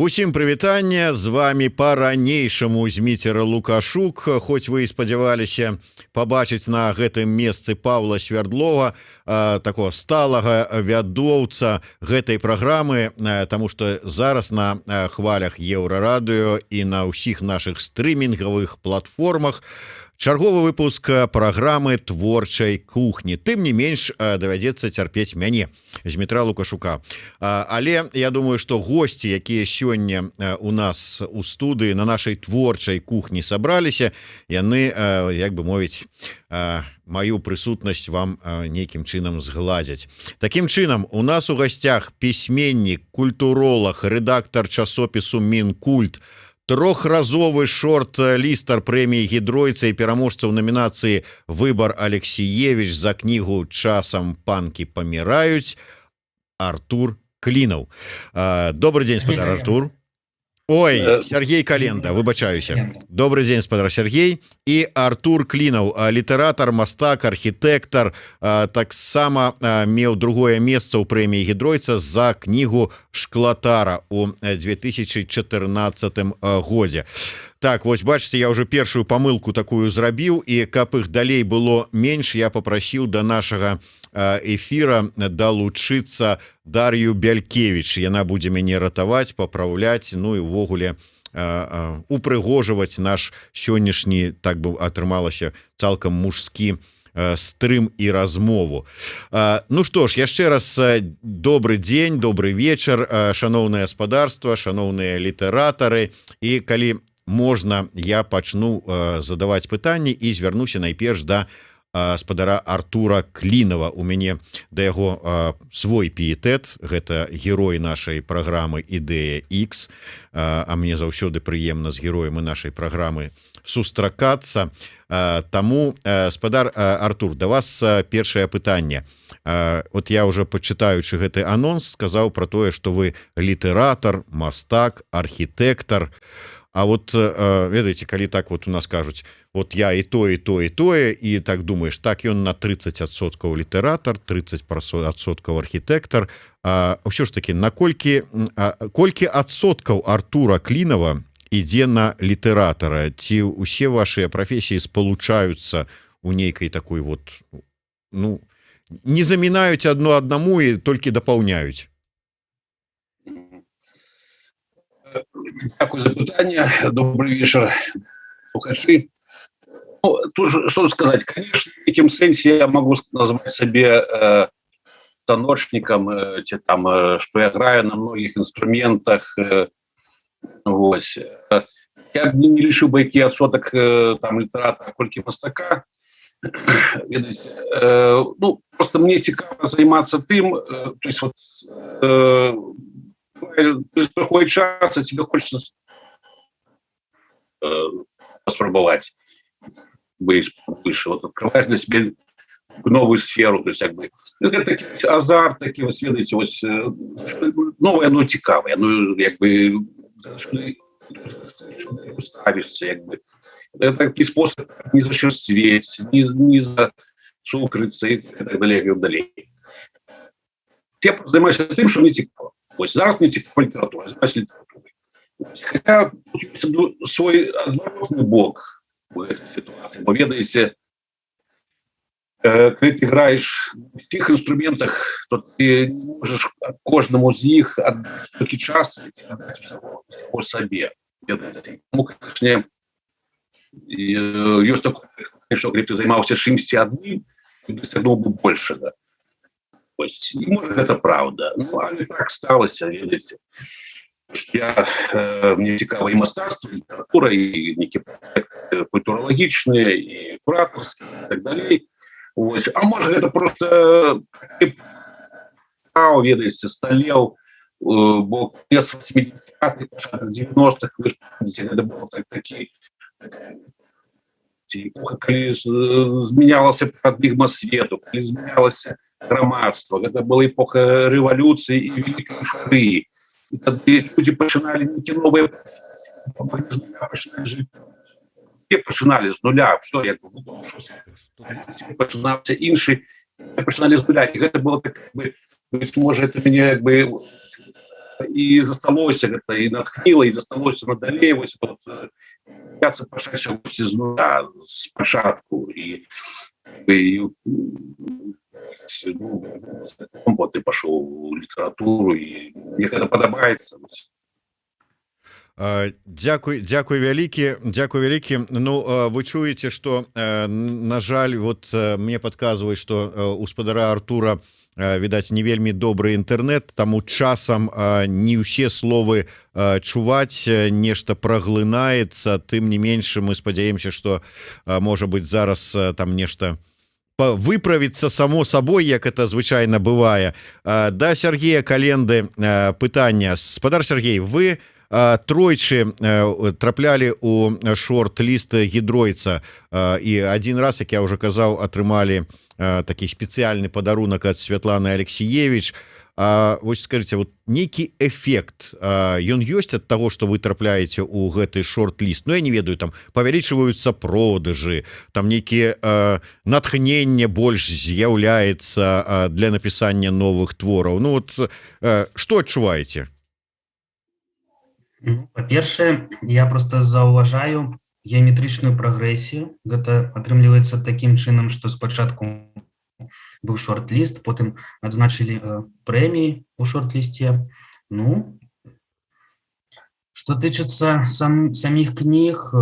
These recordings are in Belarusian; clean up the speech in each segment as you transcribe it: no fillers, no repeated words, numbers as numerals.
Усім прывітанне, з вами па-ранейшаму Зміцер Лукашук. Хоць вы і спадзяваліся пабачыць на гэтым месцы Павла Свярдлова, такого сталага вядоўца гэтай праграмы, таму што зараз на хвалях Еўрарадыё і на ўсіх нашых стрымінгавых платформах чарговы выпуск праграмы творчай кухні. Тым не менш давядзецца цярпець мяне, Змітра Лукашука. Але я думаю, што госці, якія сёння у нас у студыі на нашай творчай кухні сабраліся, яны, як бы мовіць, маю прысутнасць вам нейкім чынам згладзяць. Такім чынам, у нас у гасцях пісьменнік, культуролаг, рэдактар часопісу Мінкульт, трохразовы шорт-лістар прэміі Гідройца і пераможца ў намінацыі «Выбар Алексіевіч» за кнігу «Часам панкі паміраюць» Артур Клінаў. Добрый дзень, спадар Артур. Ой, Сергей Календа, выбачаюся. Добрый дзень, спадар Сергей. І Артур Клінаў, літаратар, мастак, архітэктар, таксама меў другое месца ў прэміі Гідройца за кнігу «Шклатара» у 2014 годзе. Так, вось бачыце, я ўжо першую памылку такую зрабіў, і каб іх далей было менш, я попрасіў да нашага эфира далучыцца Дар'ю Бялькевіч. Яна будзе мяне ратаваць, папраўляць, ну і ўвогуле упрыгожваць наш сённяшні, так бы атрымалася, цалкам мужскі стрым і размову. Ну што ж, яшчэ раз добры дзень, добры вечар, шаноўнае гаспадарства, шаноўныя літаратары. І калі можна, я пачну задаваць пытанні і звярнуся найперш да спадара Артура Клінава. У мяне да яго свой піетэт, гэта герой нашай праграмы «Ідэя X», а мне заўсёды прыемна з героем нашай праграмы сустракацца. Таму, спадар Артур, да вас першае пытанне. От я уже, пачытаючы гэты анонс, сказаў пра тое, што вы літаратар, мастак, архітэктар. А вот, ведаеце, калі так вот у нас кажуць, вот я і тое, і тое, і тое, і так думаеш, так ён на 30% літаратар, 30% архітэктар. Ўсё ж такі, колькі адсоткаў Артура Клінава ідзе на літаратара? Ці ўсе вашыя прафесіі спалучаюцца у нейкай такой вот, ну, не замінаюць адно аднаму і толькі дапаўняюць? Дякую за питання. Добрый вечер, слухачи. Ну, тут что сказать. Конечно, в этом сенсе я могу назвать себе станочником, что я играю на многих инструментах. Вот. Я не решил бы, який отсоток там літератора, колькі мастака. Ну, просто мне цікаво займатися тим, то есть вот проходит час, а тебе хочется спробовать выше. Вот открываешь для себя новую сферу, то есть как бы это такий азарт, такі ось, видите, ось нове, оно цікаве, ну якби ставишься, якби это такий спосіб не зачерстветь, не за що укритися і так далі, і так далі. Я займаюся тим, що мені цікаво. Ось зараз мені цікава література, займаюся літературою. Хоча свій адворотний бок в цій ситуації. Бо ведаєте, коли ти граєш на всіх інструментах, то ти можеш кожному з їх віддати стільки часу і віддати всього собі. Тому, звісно, є таке, що коли ти займався чимось одним, ти досягнув би більше, да. Ось, і може це правда. Ну, але так сталося, видите. Мені цікаво і мистецтво, і література, і які проекти культурологічні, і кураторські, і так далі. Ось. А може це просто видите, столів, бо конец 80-х, 90-х, це було такі епоха, коли змінялася парадигма світу, коли змінялася громадство, это была эпоха революции и великой шары. И тогда люди починали не те новые, починали жить. Все починали с нуля, все, я починався інший, починали з нуля. І це було так, якби, може, це мені, якби, і засталося гэта і натхніла і засталося надалей вось тут яцца пашэча з нуля з пачатку і потым пашоў у літаратуру і мне гэта падабаецца. Дзякуй вялікі. Ну вы чуеце, што на жаль, вот мне падказваюць, што у спадара Артура відаць не вельмі добры інтэрнэт, таму часам не ўсе словы чуваць, нешта праглынаецца. Тым не менш мы спадзяемся, што можа быць зараз там нешта выправіцца само сабой, як это звычайна бывае. Да Сергея Календы пытанне. Спадар Сергей, вы тройчы траплялі у шорт-ліст гідройца і адзін раз, як я ўжо казаў, атрымалі такі спецыяльны падарунак ад Святланы Алексіевіч. Вось скажыце, вот нейкі эфект ён ёсць ад таго, што вы трапляеце ў гэты шорт-ліст? Ну я не ведаю, там павялічваюцца продажы, там нейкія натхненне больш з'яўляецца для напісання новых твораў. Ну вот што адчуваеце? Ну, па-першае, я просто заўважаю геаметрычную прагрэсію. Гэта атрымліваецца такім чынам, што спачатку быў шорт-ліст, потым адзначылі прэміі ў шорт-лісце. Ну, што тычыцца саміх кніг,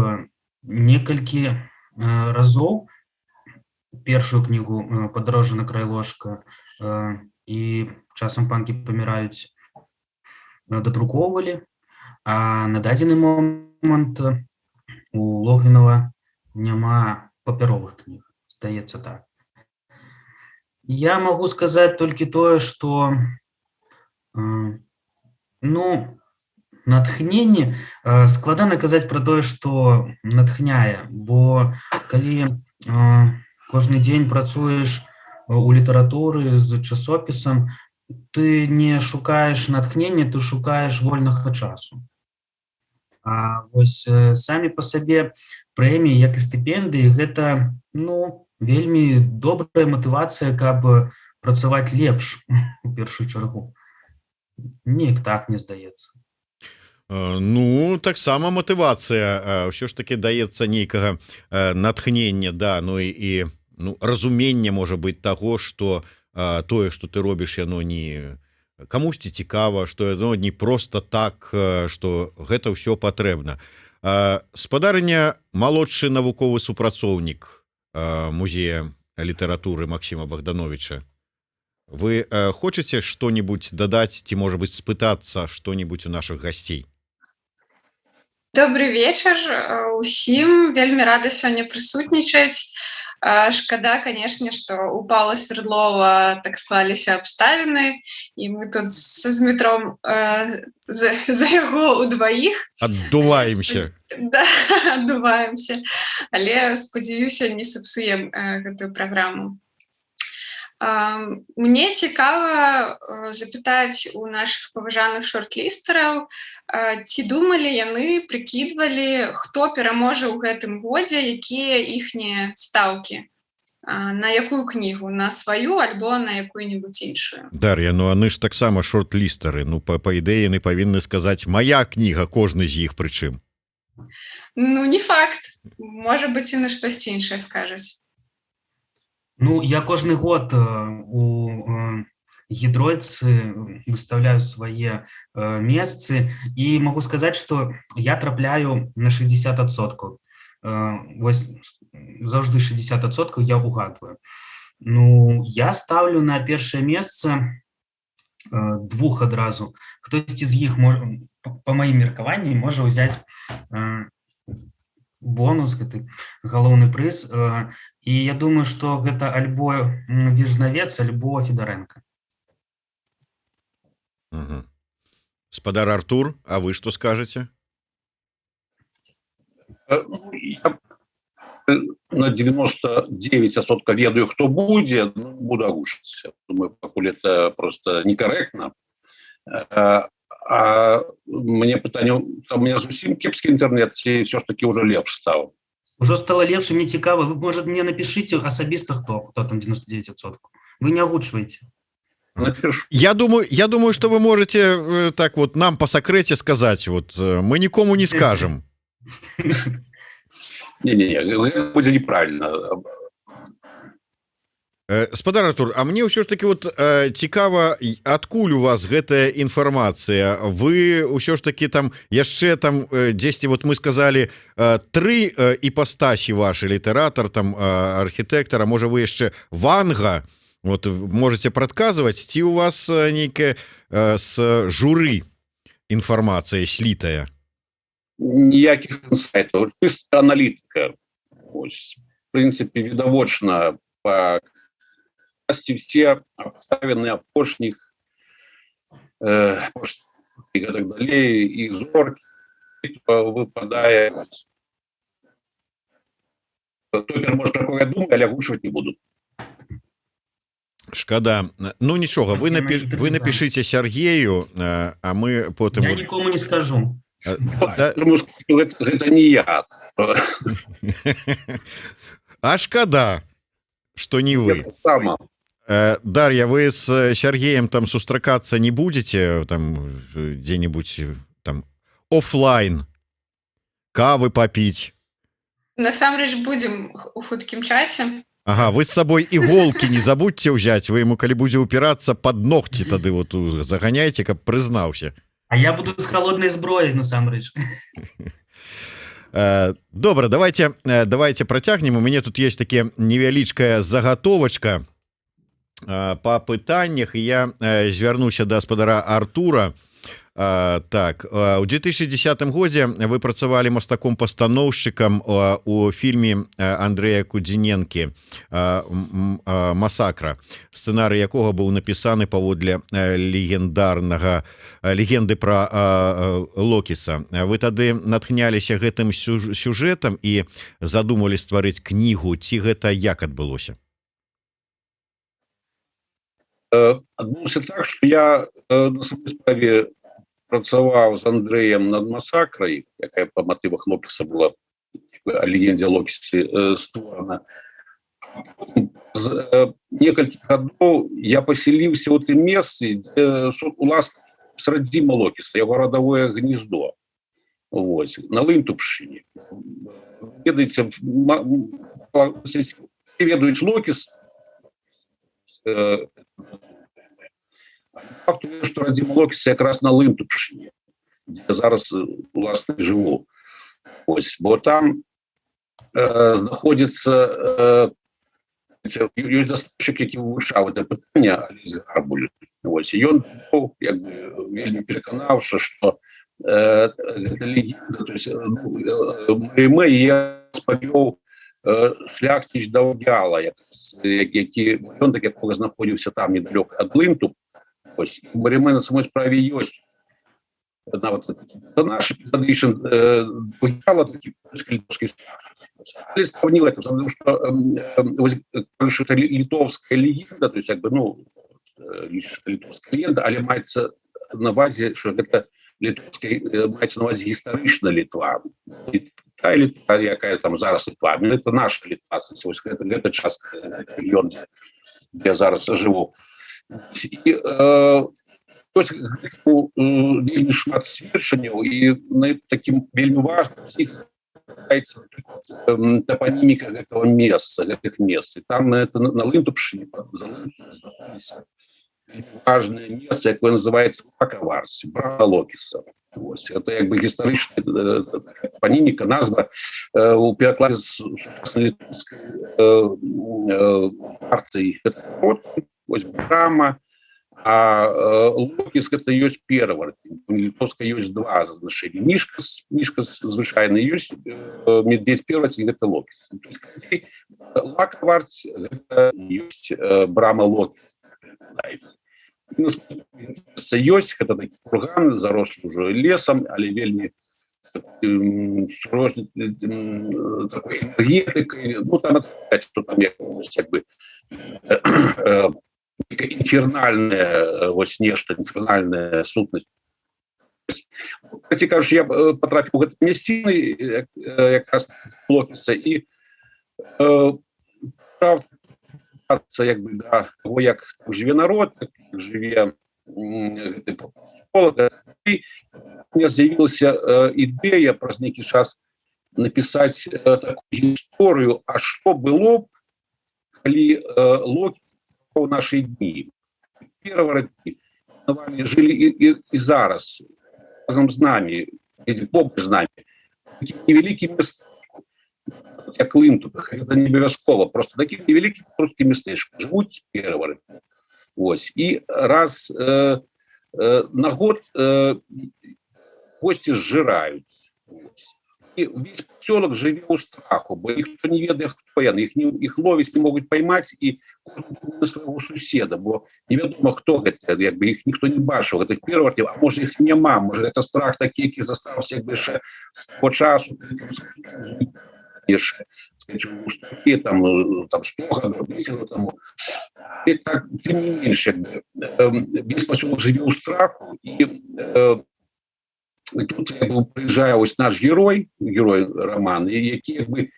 некалькі разоў першую кнігу «Падарожжа на край ложка» і «Часам панкі паміраюць» дадрукоўвалі. А на дадзены момант у Логвінава няма папяровых кніг, здаецца так. Я магу сказаць толькі тое, што натхненне, складана казаць пра тое, што натхняе, бо калі кожны дзень працуеш у літаратуры з часопісам, ты не шукаеш натхнення, ты шукаеш вольнага часу. А вось самі па сабе прэміі, як і стыпендыі, гэта, вельмі добрая матывацыя, каб працаваць лепш у першую чаргу. Неяк так, мне здаецца. Ну, таксама матывацыя. Ўсё ж таки даецца нейкага натхнення, да, ну і разуменне, можа быць, таго, што тое, што ты робіш, яно не камусьці цікава, што яно не проста так, што гэта ўсё патрэбна. Спадарыня, малодшы навуковы супрацоўнік музея літаратуры Максіма Богдановича, вы хочаце што-небудзь дадаць ці, можа быць, спытацца што-небудзь у нашых гасцей? Добры вечар усім, вельмі рада сёння прысутнічаць. Шкада, канешне, што у Паўла Свердлова так склаліся абставіны, і мы тут з Дмітром за яго ўдваіх. Аддуваемся. Да, аддуваемся. Але, спадзяюся, не сапсуем гэтую праграму. Мне цікава запытаць у нашых паважаных шорт-лістараў, ці думалі яны, прыкідвалі, хто пераможа ў гэтым годзе, якія іхнія стаўкі, на якую кнігу, на сваю альбо на якую-небудзь іншую. Дар'я, ну яны ж таксама шорт-лістары, ну па ідэі яны павінны сказаць «мая кніга», кожны з іх прычым. Ну, не факт. Можа быць, і на штосьці іншае скажуць. Ну, я кожны год у гідройцы выставляю свае месцы і магу сказаць, што я трапляю на 60%. Вось заўжды 60% я угадваю. Ну, я ставлю на першае месца двух адразу. Хтосьці з іх, па маім меркаванні, можа ўзяць бонус, гэты галоўны прыз. І я думаю, што гэта альбо Віжнавец, альбо Федарэнка. Спадар Артур, а вы што скажаце? Я на 99% ведаю, хто будзе, буду агучыць. Думаю, пакуль это просто некарэктна. А мне пытанне, у меня зусім кепскі інтэрнет, ці ўсё ж таки ўжо лепш стаў? Ужо стало лепш, мне цікава. Вы, можа, мне напішыце асабіста, хто там 99%. Вы не агучваеце. напишу. Я думаю, что вы можете так вот нам по секрете сказать, вот мы никому не скажем. Не-не-не, это будет неправильно. Спадар Артур, а мне ўсё ж таки вот цікава, адкуль у вас гэтая інфармацыя? Вы ўсё ж таки там яшчэ там дзесьці, вот мы сказали, 3 іпастасі ваши: літаратар, там архітэктара, можа вы яшчэ Ванга, вот можете прадказваць, ці у вас нейкая з журы інфармацыя слітая? Ніякіх інсайтаў, чыста аналітыка. Ось, в прынцыпе, відавочна па все обставины апошніх і так далей, і зоркі выпадае. Топер, может, такое думаю, але агучваць не буду. Шкада. Ну нічога, вы напишите Сергею, а мы потым... Я нікому не скажу. Гэта не я. А шкада, что не вы. Сама. Дарья, вы с Сергеем там сустракаться не будете там где-нибудь там офлайн, кавы попить? Насамрэч будем у хуткім часе. Ага, вы с собой иголки не забудьте взять, вы ему, коли будете упираться, под ногти тады вот загоняйте, как признался. А я буду с холодной зброей, насамрэч. Добра, давайте протягнем. У меня тут есть такая невялічкая заготовочка по пытаннях, и я звярнуся да спадара Артура. Так, у 2010 годзе вы працавалі мастаком-пастаноўшчыкам у фільме Андрэя Кудзіненкі «Масакра», сцэнарый якога быў напісаны паводле легенды пра Локіса. Вы тады натхняліся гэтым сюжэтам і задумалі стварыць кнігу, ці гэта як адбылося? Адбылося так, што я на самой справе працаваў з Андрэем над «Масакрай», якая па матывах Локіса была, о легенде Локісе створана. З некалькіх гадоў я паселіўся ў тым месцы, дзе уласна срадзіма Локіса, яго радавое гнездо. Вось, на Лынтупшчыне. Ведаеце, ведаюць Локіс, факту, што радзіма Локіса якраз на Лынтупшчыне, дзе зараз уласна жыву. Ось, бо там знаходзіцца ёсць даследчык, які вывучаў гэта пытанне, Алесь Гарбуль. Ось, і ён як бы вельмі пераканаўся, што гэта легенда, то есть мы я спавёў шляхціч Даўгяла, які ён так якога знаходзіўся там недалёка ад Лынтуп. Ось, у Марымэ на самой справе ёсць нават наш эпізадычны Даўгяла, такі літоўскі шляхціч. Але сравнил это, потому что это литовская легенда, то есть как бы, ну, литовская легенда, але маецца на увазе, что это литовская, маецца на увазе гістарычна Літва. І та Літва, якая там зараз Літва, это наша Літва, гэта частка рэгіён, дзе я зараз жыву. І вельмі шмат сведчанняў, і на таким вельмі важным топонимика этого места, этих мест. И там на Лынтупшине важное место, которое называется Лакаварс, брама Локіса. Это как бы историческая топонимика, назва у перекладе с литовской партией. Брама, а Локіс это ёсць перавар. У літоўскай ёсць два значэння. Мішка звычайны ёсць, медведь пераварці гэта Локіс. Лакаварц гэта ёсць брама Локіс. Ёсць гэта такі курган, зарослі ўжо лесам, але вельмі такой энергетыкай. Ну там што там як бы інфернальная, вось нешта, інфернальная сутнасць. Кстати, кажучы, я потрапіў у гэтай мясціны якраз Локіса, і дадацца як бы да того, як жыве народ, як жыве псіхолог. І у меня з'явілася ідэя праз нейкі час напісаць такую гісторыю, а што было б, калі логіка в наши дни. Первородки жили и зараз, разом с нами, Бог с нами. Такие невеликие места, как Клым тут, это не обовязково, просто такие невеликие русские местечки живут первородки. Вот. И раз на год гости сжирают. И весь поселок живет у страху, бо ніхто не ведае, хто яны, іх ловіць не могуць поймаць і на свайго суседа, бо невядома, хто гэта, як бы іх ніхто не бачыў, гэтых первартів, а можа іх няма, можа гэта страх такі, які застаўся як бы яшчэ по часу, яшчэ, скажем, у там 100 гадоў, 10 тому. І так, тым не менш, як бы, весь поселок жыве ў страху, і тут приїжджає ось наш герой роману, який якби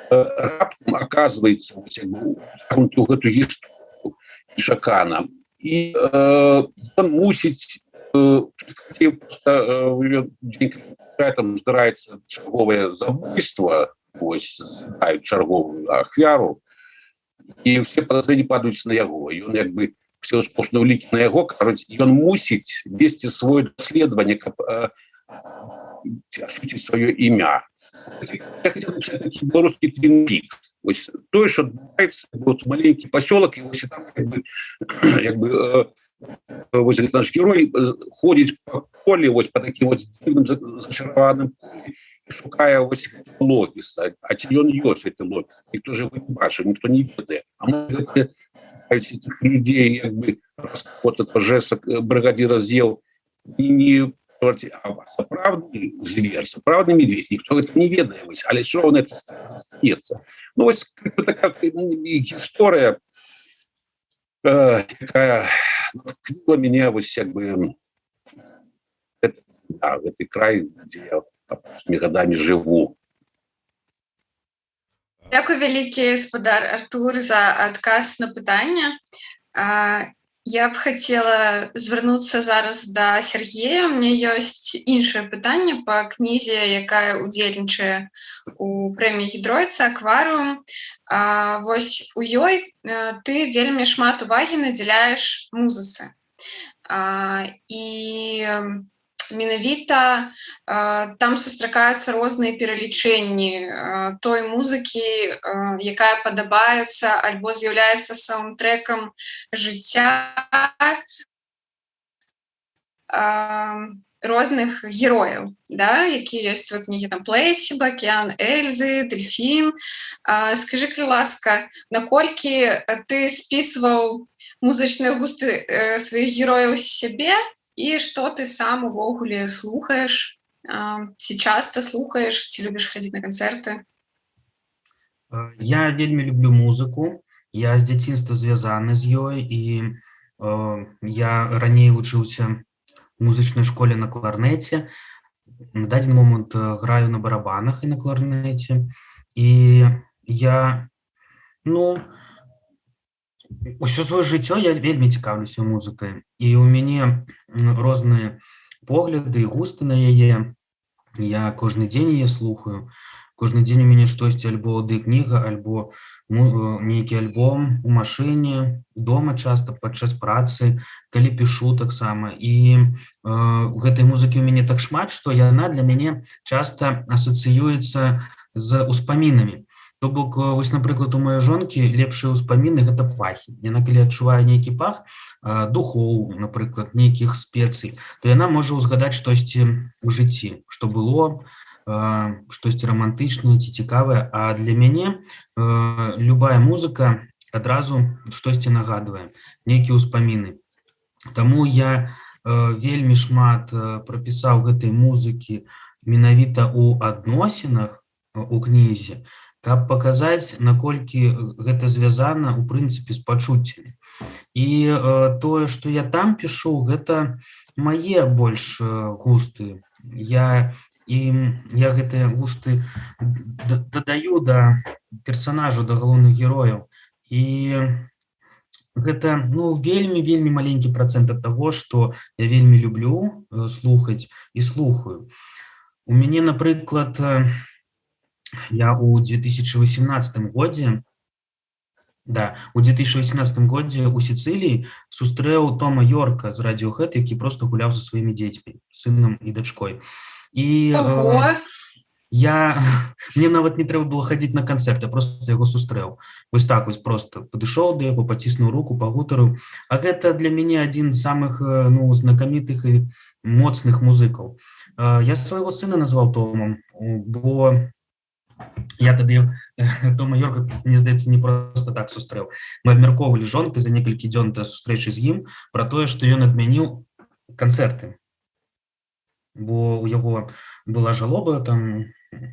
раптом оказується ось якби у гэту історію Шакана. І він мусить, там здарається чергове забойство, ось знають чергову ахвяру, і всі подозрения падають на його. І він якби все спошно уліки на його, короче, і він мусить вести своє дослідження, осветить свое имя. Я хотел начать такие белорусские Twin Peaks. Ось то, что отбывается, вот маленький поселок, и ось там как бы ось наш герой ходит по поле, ось по таким вот дивным зачарованным поле, и шукая ось лописа. А чи он ёс это лопис? Никто же его не бачит, никто не видит. А может этих людей, как бы, вот это жест бригадира съел, и не сапраўдны звер, сапраўдны медведь, ніхто гэта не ведае, але ўсё роўна это стаецца. Ну вось такая гісторыя, якая вткнула мяне вось як бы гэты край, дзе я гадамі жыву. Дякую вялікі, спадар Артур, за адказ на пытанне. Я б хацела звярнуцца зараз да Сергея. Мне ёсць іншае пытанне па кнізе, якая ўдзельнічае у прэміі Гідройца «Акварыум». Вось у ёй ты вельмі шмат увагі надзяляеш музыцы. І менавіта там сустракаюцца розныя пералічэнні той музыкі, якая падабаецца альбо з'яўляецца саундтрэкам жыцця розных герояў, да, якія ёсць у кнізе, там Плэсіба, Акіян Эльзы, Дельфін. Скажы, калі ласка, наколькі ты спісваў музычныя густы сваіх герояў з сябе, і што ты сам увогуле слухаеш, ці часта слухаеш, ці любіш хадзіць на канцэрты? Я вельмі люблю музыку, я з дзяцінства звязаны з ёй, і я раней вучыўся у музычнай школе на кларнеце, на дадзены момант граю на барабанах і на кларнеце, і я, усё сваё жыццё я вельмі цікаўлюся музыкай, і ў мяне розныя погляды і густы на яе. Я кожны дзень яе слухаю, кожны дзень у мяне штосьці, альбо аўдыёкніга, альбо нейкі альбом у машыне, дома часта, падчас працы, калі пішу таксама. І гэтай музыкі ў мяне так шмат, што яна для мяне часта асацыюецца з успамінамі. То бок, вось, напрыклад, у маёй жонкі лепшыя ўспаміны — гэта пахі. Яна, калі адчувае нейкі пах духоў, напрыклад, нейкіх спецый, то яна можа ўзгадаць штосьці ў жыцці, што было, штосьці рамантычнае ці цікавае. А для мяне любая музыка адразу штосьці нагадвае, нейкія ўспаміны. Таму я вельмі шмат прапісаў гэтай музыкі менавіта ў адносінах у кнізе, каб паказаць, наколькі гэта звязана, у прынцыпе, з пачуццямі. І тое, што я там пішу, гэта мае больш густы. Я гэтыя густы дадаю да персанажу, да галоўных герояў. І гэта ну вельмі маленькі працэнт ад таго, што я вельмі люблю слухаць і слухаю. У мяне, напрыклад, я у 2018 годзе у 2018 годзе у Сіцыліі сустрэў Тома Йорка з Radiohead, які просто гуляў са сваімі дзецьмі, сынам і дачкой. І Ого! мне нават не трэба было хадзіць на канцэрт, я просто яго сустрэў. Вось так вось просто падышоў да яго, паціснуў руку, пагутарыў. А гэта для мяне адзін з самых знакамітых і моцных музыкаў. Я свайго сына назваў Томом, бо я тады Тома Йорка, мне здаецца, не просто так сустрэў. Мы абмяркоўвалі з жонкай за некалькі дзён да сустрэчы з ім пра тое, што ён адмяніў канцэрты. Бо у яго была жалоба, там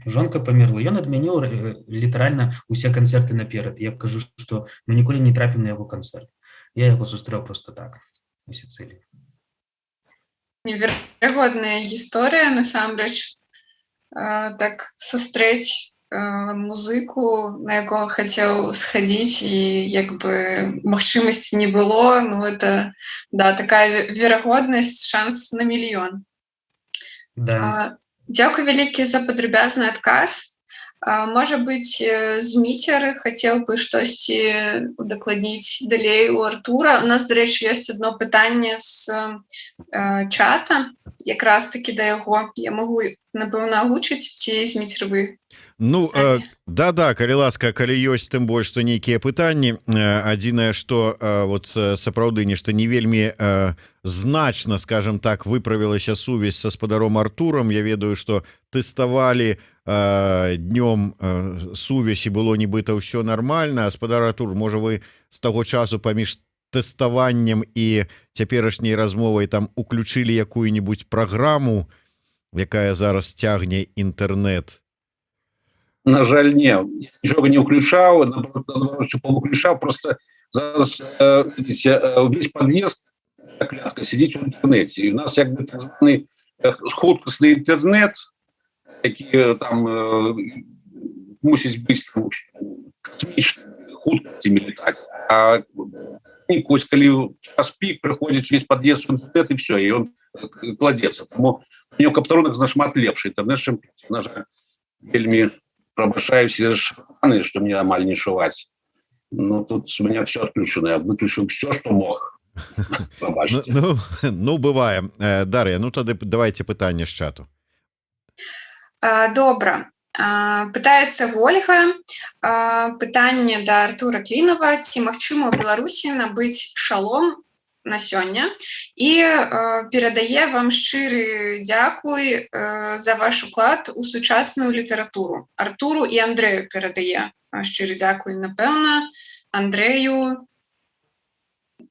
жонка памерла, ён адмяніў літаральна усе канцэрты наперад. Я кажу, што мы ніколі не трапім на яго канцэрт. Я яго сустрэў просто так у Сіцыліі. Неверагодная гісторыя, насамрэч. Так сустрэць музыку, на якого хацеў схадзіць, і як бы магчымасці не было, ну это такая верагоднасць, шанс на мільён. Дзякуй вялікі за падрабязны адказ. Можа быць, Зміцер хацеў бы штосьці удакладніць далей у Артура. У нас, да рэчы, ёсць адно пытанне з чата, якраз такі да яго. Я магу, напэўна, агучыць, ці Зміцер вы? Ну, да, калі ласка, калі ёсць, тым больш, што нейкія пытанні. Адзінае, што вот сапраўды нешта не вельмі значна, скажем так, выправілася сувязь са спадаром Артурам. Я ведаю, што тэставалі днём сувязь і было нібыта ўсё нармальна. Спадар Артур, можа, вы з таго часу паміж тэставаннем і цяперашняй размовай там уключылі якую-нибудь праграму, якая зараз цягне інтэрнэт? На жаль, не. Нічога не ўключаў, наоборот, паўыключаў. Просто зараз увесь пад'езд клятка сидзіць у інтэрнэце. І у нас як бы так званы хуткасны інтэрнэт, які там мусіць быць космічнымі хуткасцямі летаць. А калі час пік, прыходзіць весь пад'езд у інтэрнэт, і все, і ён кладецца. Таму у него каптаронак значна лепшы інтэрнэт, чым, на жаль, вельмі пробашаюся шаны, што мне амаль не чуваць. Ну, тут у меня все отключено. Я выключил все, что мог. Ну, бывае. Дар'я, ну тады давайте пытанне з чату. Добра. Пытаецца Ольга. Пытанне да Артура Клінава. Ці магчыма ў Беларусі набыць шалом на сёння? І перадае вам шчыры дзякуй за ваш уклад у сучасную літаратуру. Артуру і Андрэю перадае шчыры дзякуй. Напэўна, Андрэю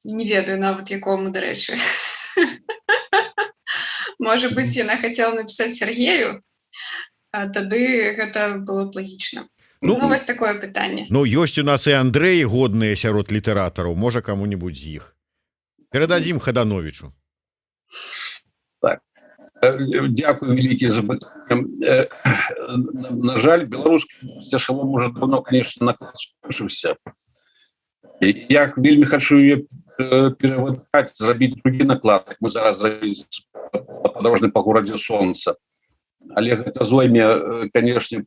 не ведаю нават якому, да рэчы. Можа быць, яна хацела напісаць Сергею, а тады гэта было б лагічна. Ну, вось такое пытанне. Ну, ёсць у нас і Андрэі годныя сярод літаратараў, можа, каму-нибудь з іх. Перададзім Хадановичу. Так. Дякую вялікі за пытанне. На жаль, беларускі шалом уже давно, конечно, накончыўся. Я вельмі хочу ее перавыдаць, зрабіць другі наклад. Мы зараз зрабілі падорожны па горадзе Сонца. Але гэта зойме, конечно,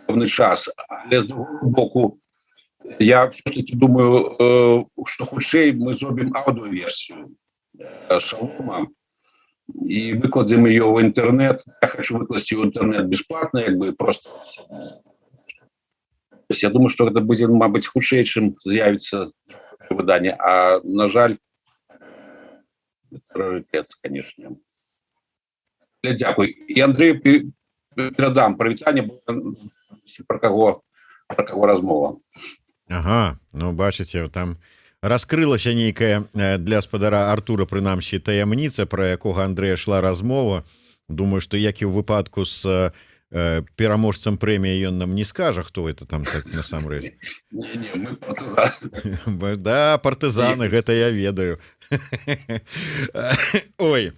пэўны час. Але з другого боку, я все-таки думаю, что хутчэй мы зробім аўдыоверсію шалома и выкладзем ее в интернет. Я хочу выкласці в интернет бесплатно, как бы просто. То есть я думаю, что это будет, мабыць, хутчэй, чым з'явіцца выданне. А на жаль, раритет, конечно. Дякую. И Андрею передам привітанне, про кого размова. Ага, ну бачыце, там раскрылася нейкая для спадара Артура, прынамсі, таямніца, пра якога Андрэя шла размова. Думаю, што як і ў выпадку з пераможцам прэміі ён нам не скажа, хто это там так насамрэч. Не, мы партызаны. Да, партызаны, гэта я ведаю. Ой.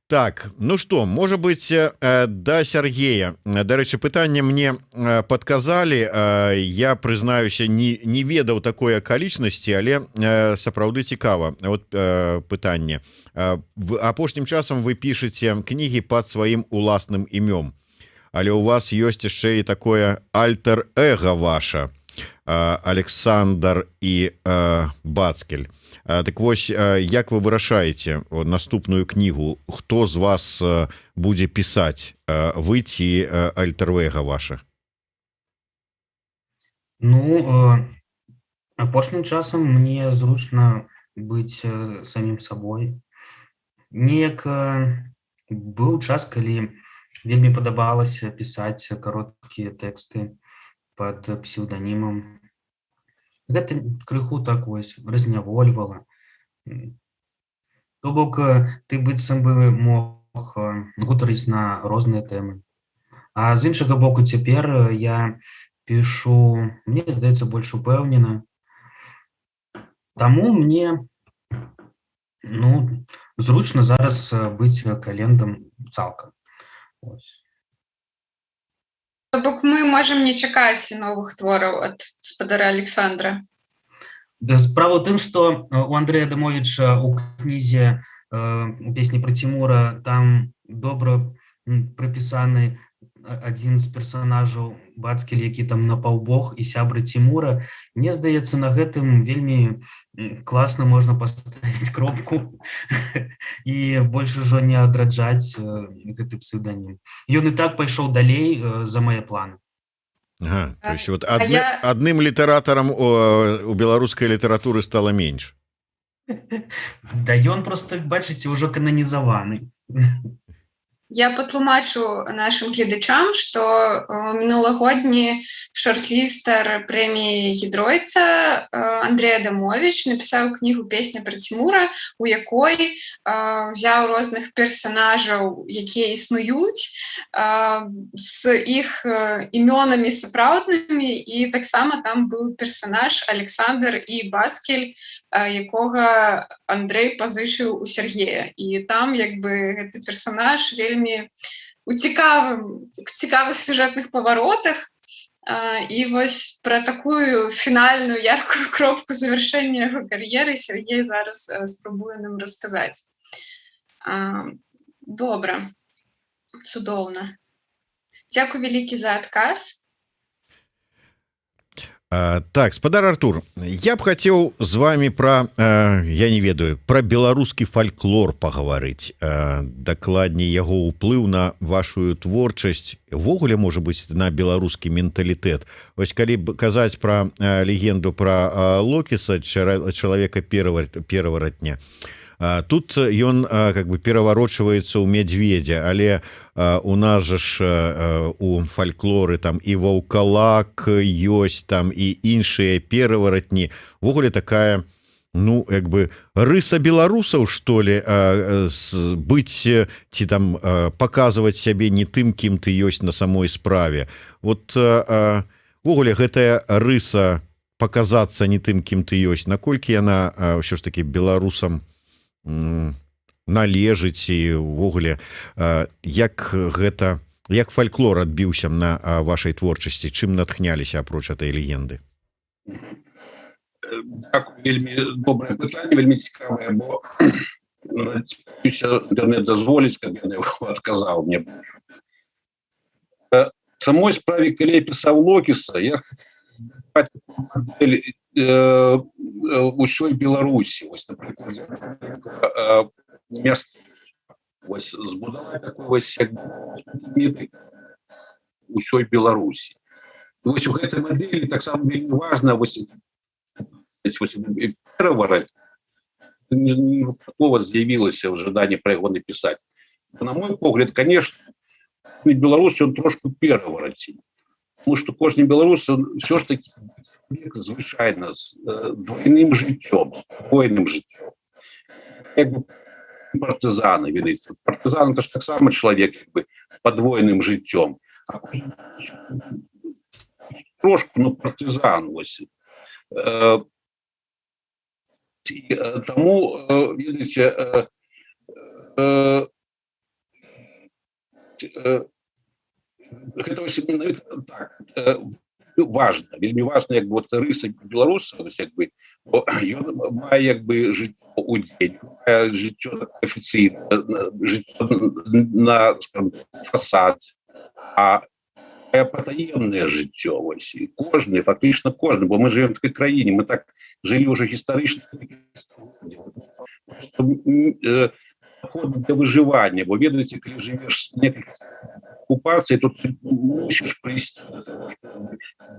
Так, ну что, может быть, да Сергея. Дарэчы, пытанне мне подказали. Я прызнаюся, не ведаў такой акалічнасці, але сапраўды цікава. Вот пытанне. Апошнім часам вы пішаце кнігі пад сваім уласным імём, але у вас ёсць яшчэ і такое альтер-эго ваша, Александр і Бацкель. Так вось, як вы вырашаеце наступную кнігу, хто з вас будзе пісаць, вы ці альтер-эго ваша? Ну, апошнім часам мне зручна быць самім сабой. Неяк быў час, калі вельмі падабалася пісаць кароткія тэксты пад псеўданімам. Гэта крыху так вось разнявольвала. То бок, ты быццам бы мог гутарыць на розныя тэмы. А з іншага боку, цяпер я пішу, мне здаецца, больш упэўнена. Таму мне, зручна зараз быць календам цалкам. То бок мы можам не чакаць новых твораў ад спадара Александра. Да, справа ў тым, што у Андрэя Адамовіча у кнізе у песні пра Цімура там добра прапісаны адзін з персанажаў Бацкель, які там напаўбог і сябра Цімура. Мне здаецца, на гэтым вельмі класна можна паставіць кропку і больш ужо не адраджаць гэты псеўданім. Ён і так пайшоў далей за мае планы. Ага, то есть вот адным літаратарам у беларускай літаратуры стала менш. Да ён просто, бачыце, ўжо кананізаваны. Я патлумачу нашим гледачам, што мінулагодні шорт-лістар прэміі Гідройца Андрэй Адамовіч напісаў кнігу «Песня пра Цімура», у якой взяў розных персанажаў, якія існуюць, з іх імёнамі сапраўднымі, і таксама там быў персанаж Александр і Бацкель, якога Андрэй пазычыў у Сергея. І там як бы гэты персанаж вельмі у цікавых сюжэтных паваротах. І вось пра такую фінальную яркую кропку завяршэння яго кар'еры Сергей зараз спрабуе нам расказаць. Добра, цудоўна. Дзякуй вялікі за адказ. Так, спадар Артур, я б хацеў з вами пра, я не ведаю, пра беларускі фальклор пагаварыць, дакладней яго ўплыў на вашу творчасць, увогуле, можа быць, на беларускі менталітэт. Вось калі казаць пра легенду пра Локіса, чалавека пераваратня, тут ён как бы пераварочваецца ў мядзведзя, але у нас жа ж у фальклоры там і ваўкалак ёсць, там і іншыя пераваратні. Увогуле такая, ну, як бы рыса беларусаў, што ли, быць ці там паказваць сябе не тым, кім ты ёсць на самой справе. Вот увогуле гэтая рыса паказацца не тым, кім ты ёсць, наколькі яна ўсё ж такі беларусам належыць і ўвогуле як фальклор адбіўся на вашай творчасці, чым натхняліся апроч этой легенды? Так, вельмі добрае пытанне, вельмі цікавае, бо інтэрнэт дазволіць, каб я адказаў мне. Самой справе, калі я пісаў Локіса, я ўсёй Беларусі, вось, напрыклад, место вось збудаваць такой вось міты ўсёй Беларусі. Вось у гэтай мадэлі таксама вельмі важна вось перавараць, не выпадкова з'явілася жаданне пра яго напісаць. На мой погляд, конечно, беларус ён трошку перавараціў, тому што кожны беларус ўсё ж таки звычайна з двойным жыццём, як бы партызаны, ведаеце. Партызан — это ж таксама чалавек як бы падвойным жыццём. Трошку, ну, партызан вось. Таму, ведаеце, гэта вось менавіта так важна, вельмі важна як бы вот рыса беларуса, як бы ён мае як бы жыццё ў дзень, жыццё афіцыйна, жыццё на фасад, а патаемнае жыццё вось і кожны, фактычна кожны, бо мы живем в такой краіне, мы так жылі ўжо гістарычна для выжывання, бо ведаеце, калі жывеш некалькі окупацыі, тут мусіш прыйсці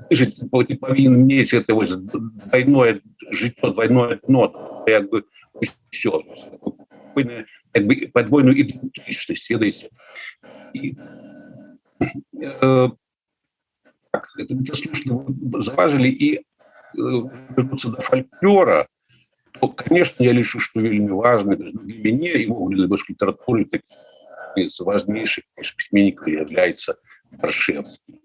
выжыць, ты павінен мець это вось двойное жыццё, двойное дно, як бы усё, як бы подвойную ідэнтычнасць, ведаеце. І так, это слушно заважили, и вернуться до фольклора, то, конечно, я лишу, что вельми важно для меня и для русской литературы из важнейших письменников является Баршевский.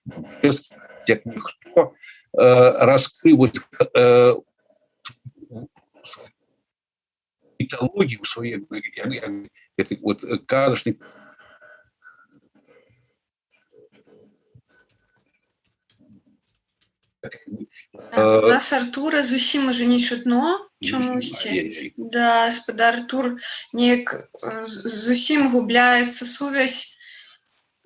Баршевский, как никто, раскрыл митологию своей, это вот кадочный. У нас Артура зусім уже не чутно чамусьці. Да, спадар Артур неяк зусім губляецца сувязь.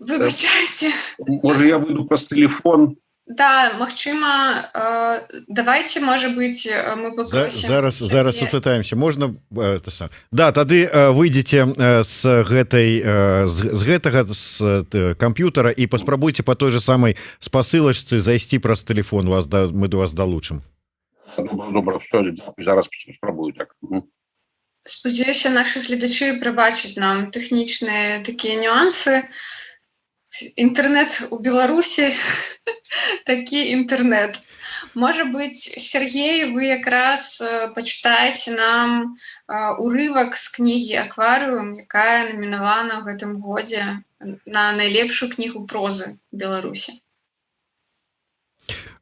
Выбачайце. Можа, я выйду праз телефон? Да, магчыма, давайте, можа быць, мы попросім. Зараз упытаемся. Можна это сам. Да, тады выйдзеце з гэтага камп'ютара і паспрабуйце по той же самай спасылачцы зайсці праз телефон, мы до вас далучым. Добра, зараз спрабую так. Спадзяюся, нашы гледачы прабачаць нам тэхнічныя такія нюансы. Інтэрнэт у Беларусі такі інтэрнэт. Можа быць, Сергей, вы якраз пачытаеце нам урывак з кнігі «Акварыум», якая намінавана ў гэтым годзе на найлепшую кнігу прозы Беларусі.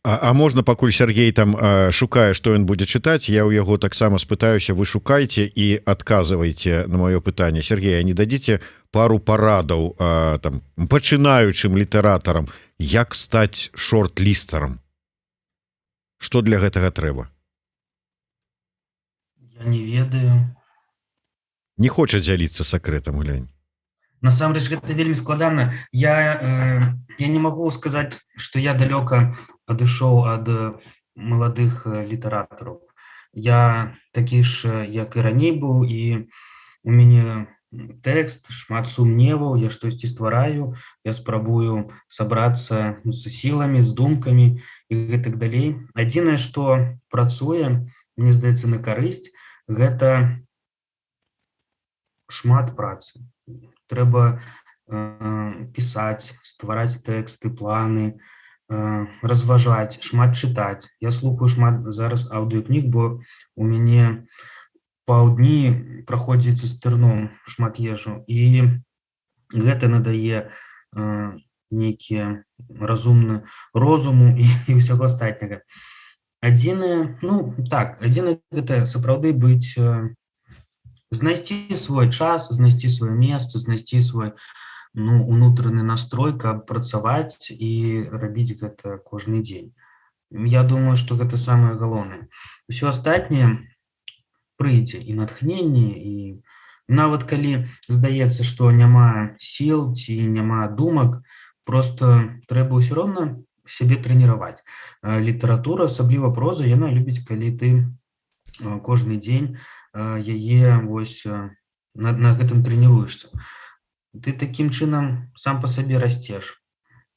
А можна, пакуль Сергей там шукае, што ён будзе чытаць, я ў яго таксама спытаюся, вы шукайце і адказвайце на маё пытанне. Сергей, а не дадзіце пару парадаў там пачынаючым літаратарам, як стаць шорт-лістарам? Што для гэтага трэба? Я не ведаю. Не хоча дзяліцца сакрэтам, глянь. Насамрэч, гэта вельмі складана. Я не магу сказаць, што я далёка адышоў ад маладых літаратараў. Я такі ж, як і раней быў, і у мяне тэкст, шмат сумневаў, я штосьці ствараю, я спрабую сабрацца з сіламі, з думкамі і гэтак далей. Адзінае, што працуе, мне здаецца, на карысць, гэта шмат працы. Трэба пісаць, ствараць тэксты, планы, разважаць, шмат чытаць. Я слухаю шмат зараз аўдыокніг, бо у мяне паўдні праходзіць з тэрном шмат ежу, і гэта надае нейкія разумны розуму і ўсяго астатняга. Адзінае, адзінае гэта сапраўды быць, знайсці свой час, знайсці сваё месца, знайсці свой унутраны настрой, каб працаваць і рабіць гэта кожны дзень. Я думаю, што гэта самае галоўнае. Усё астатняе прыйдзе і натхненне, і нават калі здаецца, што няма сіл ці няма думак, просто трэба ўсё роўна сябе трэніраваць. Літаратура, асабліва проза, яна любіць, калі ты кожны дзень яе вось на гэтым трэніруешся. Ты такім чынам сам па сабе расцеш,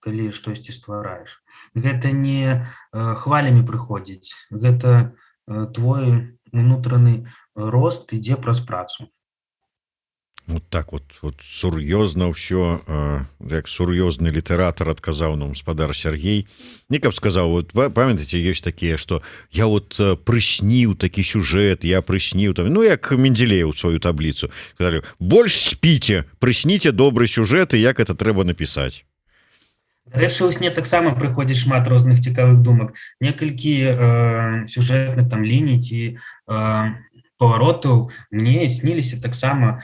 калі штосьці ствараеш. Гэта не хвалямі прыходзіць, гэта твой унутраны рост ідзе праз працу. Вот так вот сур'ёзна ўсё, як сур'ёзны літаратар адказаў нам спадар Сергей. Не каб сказаў, вот памятаеце, ёсць такія, што я вот прысніў такі сюжэт, я прысніў там, як Менделееў сваю табліцу. Казалі, больш спіце, прысніце добры сюжэт і як это трэба напісаць. Рэчы, у сне таксама прыходзіць шмат розных цікавых думак. Некалькі сюжэтных там ліній ці паваротаў мне сніліся таксама.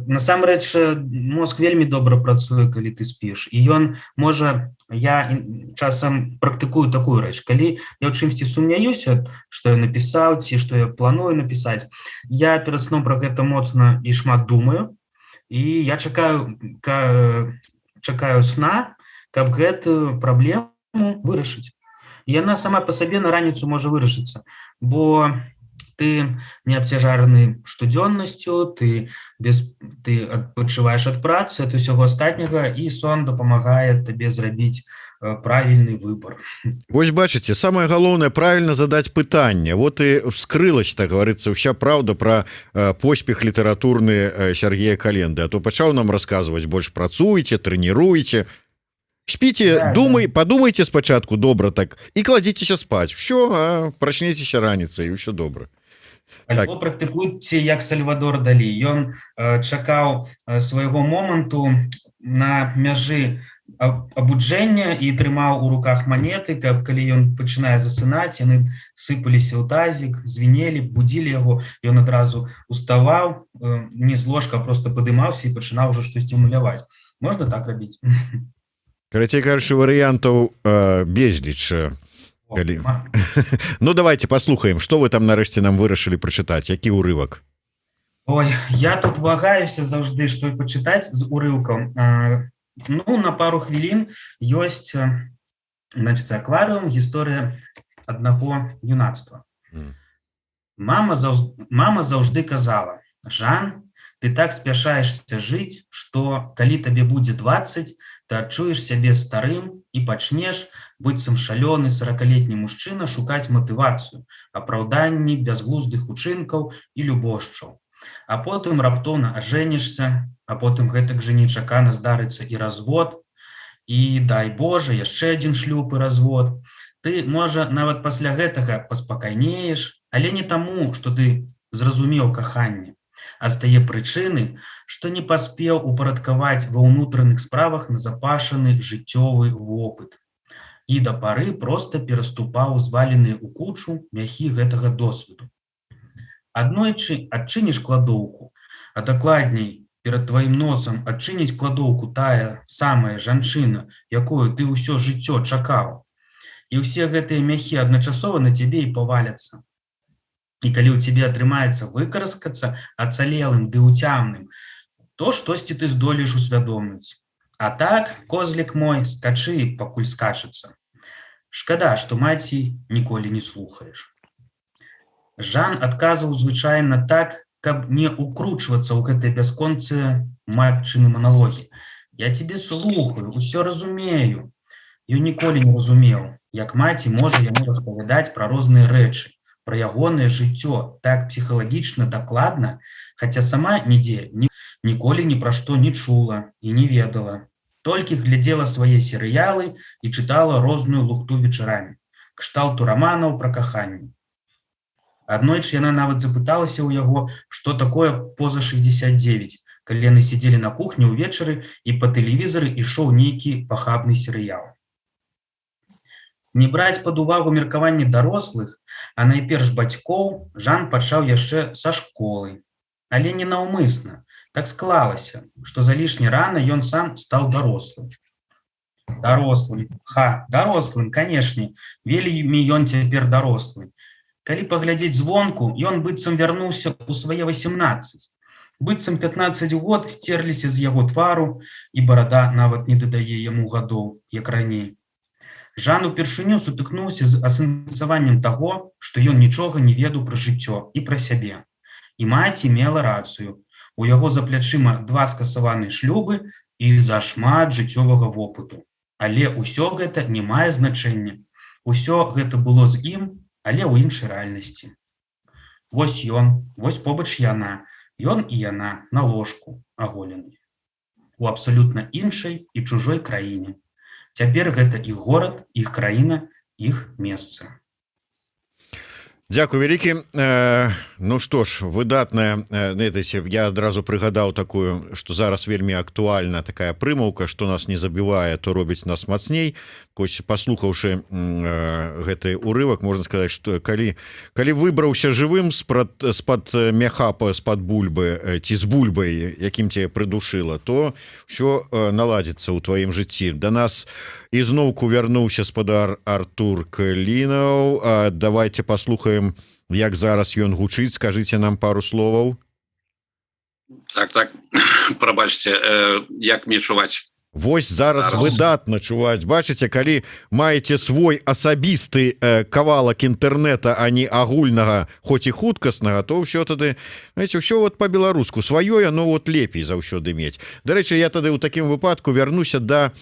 Насамрэч, мозг вельмі добра працуе, калі ты спіш, і ён можа, я часам практыкую такую рэч, калі я ў чымсьці сумняюся, што я напісаў ці што я планую напісаць, я перад сном пра гэта моцна і шмат думаю, і я чакаю сна, каб гэтую праблему вырашыць. Яна сама па сабе на раніцу можа вырашыцца, бо ты не абцяжараны штодзённасцю, ты адпачываеш ад працы, ад усяго астатняга, і сон дапамагае табе зрабіць правільны выбор. Вось бачыце, самае галоўнае правільна задаць пытанне. Вот і вскрылась, так говорится, ўся праўда пра поспех літаратурны Сергея Календы, а то пачаў нам расказваць: больш працуйце, трэніруйце, спіце, падумайце спачатку добра так і кладзіцеся спаць. Всё, прачнецеся раніцай, і ўсё добра. Альбо практыкуйце, як Сальвадор Далі. Ён чакаў свайго моманту на мяжы абуджэння і трымаў у руках манеты, каб калі ён пачынае засынаць, яны сыпаліся ў тазік, звінелі, будзілі яго, ён адразу уставаў, не з ложка, просто падымаўся і пачынаў ўжо штосьці маляваць. Можна так рабіць? Карацей кажучы, варыянтаў безліч. Ну, давайте паслухаем, што вы там нарэшце нам вырашылі прачытаць, які ўрывак? Ой, я тут вагаюся заўжды, што пачытаць з урыўкам. Ну, на пару хвілін ёсць, значит, акварыум, гісторыя аднаго юнацтва. Мама заўжды казала: Жан, ты так спяшаешься жыць, што калі табе будзе 20, ты адчуеш сябе старым і пачнеш, быццам шалёны 40-летні мужчына, шукаць матывацыю, апраўданні бязглуздых учынкаў і любошчаў. А потым раптоўна ажэнішся, а потым гэтак жа нечакана здарыцца і развод, і, дай Божа, яшчэ адзін шлюб і развод. Ты, можа, нават пасля гэтага паспакайнееш, але не таму, што ты зразумеў каханне, а з тае прычыны, што не паспеў упарадкаваць ва ўнутраных справах назапашаны жыццёвы вопыт. І да пары проста пераступаў зваленыя ў кучу мяхі гэтага досведу. Аднойчы адчыніш кладоўку, а дакладней, перад тваім носам адчыніць кладоўку тая самая жанчына, якую ты ўсё жыццё чакаў. І ўсе гэтыя мяхі адначасова на цябе і паваляцца. І калі ў цябе атрымаецца выкараскацца ацалелым ды ўцямным, то штосьці ты здолееш усвядоміць. А так, козлік мой, скачы, пакуль скачацца. Шкада, што маці ніколі не слухаеш. Жан адказваў звычайна так, каб не укручвацца ў гэтыя бясконцыя матчыны маналогі. Я цябе слухаю, усё разумею. Ён ніколі не разумеў, як маці можа яму распавядаць пра розныя рэчы, пра ягонае жыццё так псіхалагічна дакладна, хаця сама нідзе ніколі ні пра што не чула і не ведала. Толькі глядзела свае серыялы і чытала розную лухту вечарамі, кшталту раманаў пра каханне. Аднойчы яна нават запыталася ў яго, што такое поза 69, калі яны сидзелі на кухні ўвечары і па тэлевізары ішоў нейкі пахабны серыял. Не браць пад увагу меркаванне дарослых, а найперш бацькоў, Жан пачаў яшчэ са школы. Але не наўмысна. Так склалася, што залішне рана ён сам стаў дарослым. Дарослым, канешне, вельмі ён цяпер дарослы. Калі паглядзець звонку, ён быццам вярнуўся ў свае 18. Быццам 15 год стерліся з яго твару, і барада нават не дадае яму гадоў, як раней. Жан упершыню сутыкнуўся з асэнсаваннем таго, што ён нічога не ведаў пра жыццё і пра сябе. І маці мела рацыю. У яго за плячыма 2 скасаваныя шлюбы і зашмат жыццёвага вопыту. Але ўсё гэта не мае значэння. Усё гэта было з ім, але ў іншай рэальнасці. Вось ён, вось побач яна, ён і яна на ложку аголеныя. У абсалютна іншай і чужой краіне. Цяпер гэта іх горад, іх краіна, іх месца. Дзякуй вялікі. Ну што ж, выдатная, я адразу прыгадаў такую, што зараз вельмі актуальна такая прымаўка, што нас не забівае, то робіць нас мацней. Паслухаўшы гэты урывак, можна сказаць, што калі выбраўся жывым з-пад мяхапа, з-пад бульбы ці з бульбай, якім цябе прыдушыла, то ўсё наладзіцца ў тваім жыцці. Да нас ізноўку вярнуўся спадар Артур Клінаў. Давайте паслухаем, як зараз ён гучыць. Скажыце нам пару словаў. Так, прабачце, як мне чуваць? Вось зараз выдатна чуваць. Бачыце, калі маеце свой асабісты кавалак інтэрнэта, а не агульнага, хоць і хуткаснага, то ўсё тады, знаете, ўсё вот по-беларуску сваё, оно вот лепей заўсёды мець. Дарэчы, я тады ў такім выпадку вярнуся да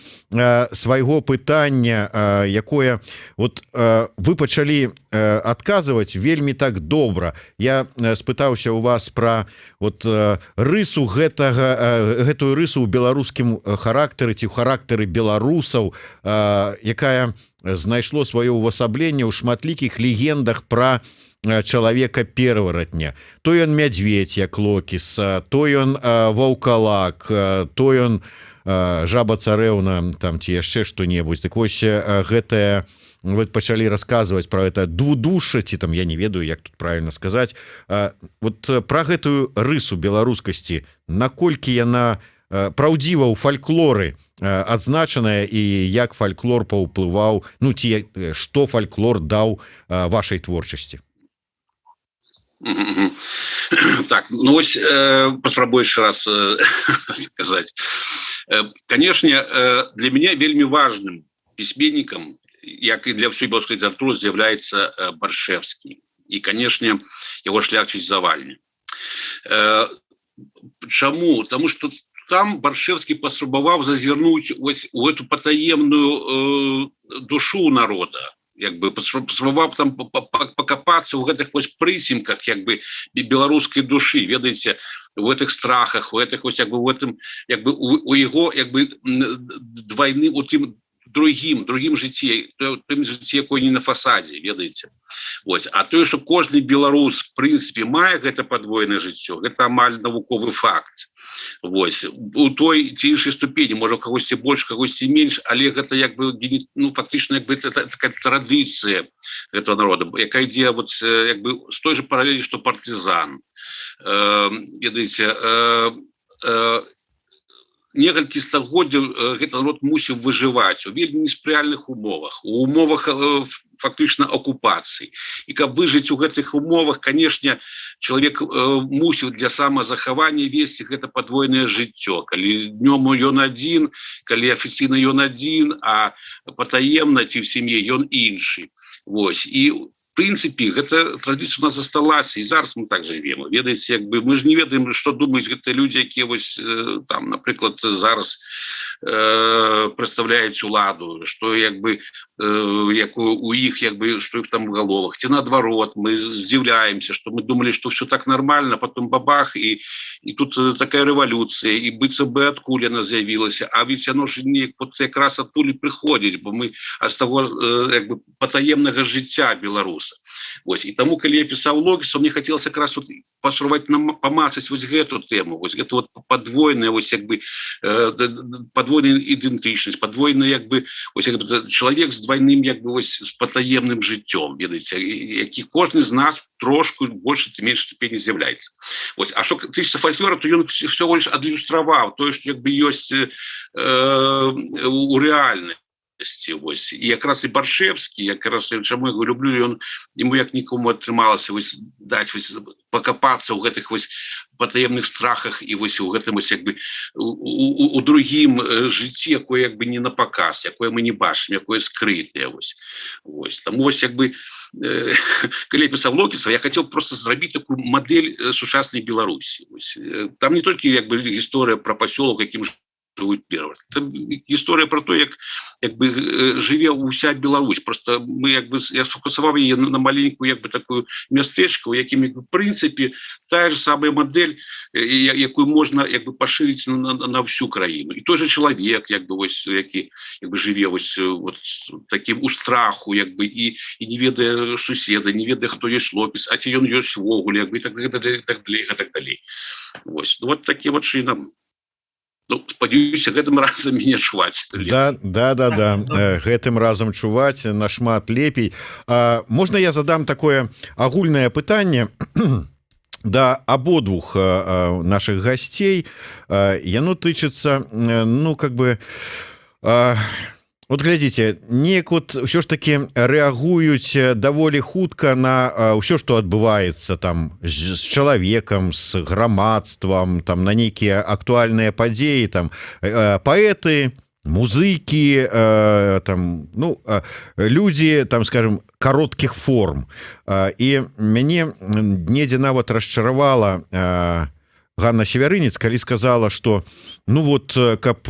свайго пытання, якое вот вы пачалі адказваць вельмі так добра. Я спытаўся у вас пра вот рысу гэтую рысу ў беларускім характары ці ў характары беларусаў, якая знайшло сваё ўвасабленне ў шматлікіх легендах пра чалавека пераваратня. То ён мядзведь, як Локіс, то ён ваўкалак, то ён жаба царэўна, там ці яшчэ што-небудзь. Так вось гэтая, вы пачалі расказваць пра гэта двудушша, ці там я не ведаю, як тут правильно сказаць. Вот пра гэтую рысу беларускасці, наколькі яна праўдзіва ў фальклоры адзначаная і як фальклор паўплываў, ну ці што фальклор даў вашай творчасці? Так, ну ось паспрабую яшчэ раз сказаць. Канешне, для мяне вельмі важным пісьменнікам, як і для ўсёй беларускай літаратуры, з'яўляецца Баршэўскі. І, канешне, яго шляхціц Завальні. Чаму? Таму што там Баршэўскі паспрабаваў зазірнуць ось у эту патаемную душу народа, як бы паспрабаваў там пакапацца ў гэтых вось прысімках як бы беларускай душы, ведаеце, у гэтых страхах, у гэтых вось як бы у гэтым як бы у яго як бы двойны у тым другім жыцці, тым жыцці, якое не на фасадзе, ведаеце. Вось, а тое, што кожны беларус в прынцыпе мае гэта падвойнае жыццё, гэта амаль навуковы факт. Вось, у той ці іншай ступені, можа, кагосьці больш, кагосьці менш, але гэта як бы, ну, фактычна, як бы это такая традыцыя гэтага народа, якая ідзе вот як бы з той же паралелі, што партызан. Ведаеце, некалькі стагоддзяў гэты народ мусіў выжываць у вельмі неспрыяльных умовах, у умовах фактычна акупацыі. І каб выжыць у гэтых умовах, канешне, чалавек мусіў для самазахавання весці гэта падвойнае жыццё. Калі днём ён адзін, калі афіцыйна ён адзін, а патаемна ці в сям'і ён іншы. Вось. І в прынцыпе, гэта традыцыя у нас засталася, і зараз мы так жывем. Ведаеце, як бы мы ж не ведаем, што думаюць гэтыя людзі, якія вось там, напрыклад, зараз прадстаўляюць уладу, што як бы якую у іх як бы што іх там в галовах, ці наадварот, мы здзіўляемся, што мы думалі, што ўсё так нармальна, потом бабах, і тут такая рэвалюцыя, і быццам бы адкуль яна з'явілася, а ведь яно ж неяк вот якраз адтуль прыходзіць, бо мы з таго як бы патаемнага жыцця беларуса. Вось, і таму, калі я пісаў Локіса, мне хацелася якраз вот паспрабаваць памацаць вось гэту тэму, вось гэту вот падвойная вось як бы падвойная ідэнтычнасць, падвойная як бы вось як бы чалавек з двойным як бы вось з патаемным жыццём, ведаеце, які кожны з нас трошку больш ці менш ступені з'яўляецца. Вось, а што тычыцца фальклора, то ён всё больш адлюстраваў тое, што як бы ёсць у рэальнасці. Вось. І якраз і Баршэўскі, якраз чаму я люблю, ён яму як нікому атрымалася вось даць вось пакапацца ў гэтых вось патаемных страхах і вось у гэтым вось як бы у другім жыцці, якое як бы не на паказ, якое мы не бачым, якое скрытае вось. Вось. Таму вось як бы калі я пісаў Локіса, я хацеў проста зрабіць такую мадэль сучаснай Беларусі. Вось. Там не толькі як бы гісторыя пра пасёлак, якім живут первым. Это история про то, как бы живе уся Беларусь. Просто мы как бы я сфокусував її на маленькую як би такую местечко, у яким в принципе та же самая модель, якую можна як би поширить на всю країну. І той же чоловік, як би ось який як би живе ось от таким у страху, як би і не ведає сусіда, не ведає хто є хлопець, а ці він є вогуль, як би і так далі. Ось вот таким от чином. Ну, спадзяюся, гэтым разам мяне чуваць. Да. Гэтым разам чуваць нашмат лепей. Можна я задам такое агульнае пытанне да абодвух наших гасцей. Яно тычыцца, ну, как бы... Вот глядзіце, неяк вот ўсё ж таки рэагуюць даволі хутка на ўсё, што адбываецца там з чалавекам, з грамадствам, там на нейкія актуальныя падзеі, там паэты, музыкі, там, ну, людзі, там, скажем, кароткіх форм. І мяне недзе нават расчаравала Ганна Северынец, калі сказала, што ну вот каб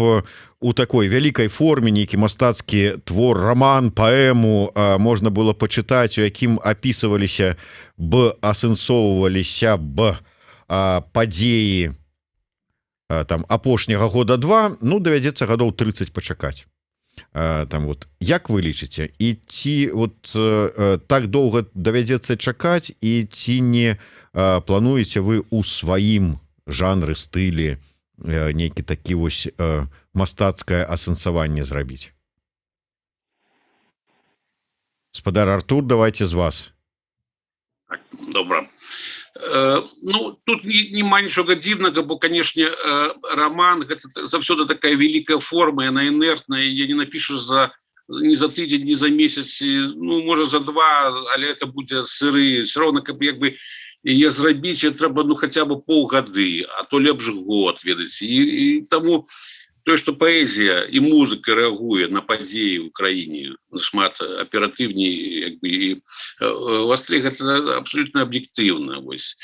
у такой вялікай форме нейкі мастацкі твор, роман, паэму можна было пачытаць, у якім апісваліся б, асэнсоўваліся б падзеі там апошняга года 2, ну давядзецца гадоў 30 пачакаць. Там вот як вы лічыце, і ці вот так доўга давядзецца чакаць, і ці не плануеце вы у сваім жанры, стылі нейкі такі вось мастацкае асэнсаванне зрабіць? Гаспадар Артур, давайте з вас. Добра. Ну, тут нема нічога дзіўнага, бо, канешне, роман гэта заўсёды такая вялікая форма, яна інертная, я не напішаш не за тыдзень, не за месяц, ну, можа за 2, але это будзе сыры. Все роўно, каб як бы яе зрабіць, трэба ну хаця бы паўгады, а то лепш год, ведаеце. І таму тое, што паэзія і музыка рэагуе на падзеі ў краіне шмат аператыўней, як бы, і вастрэй гэта абсолютна аб'ектыўна. Вось.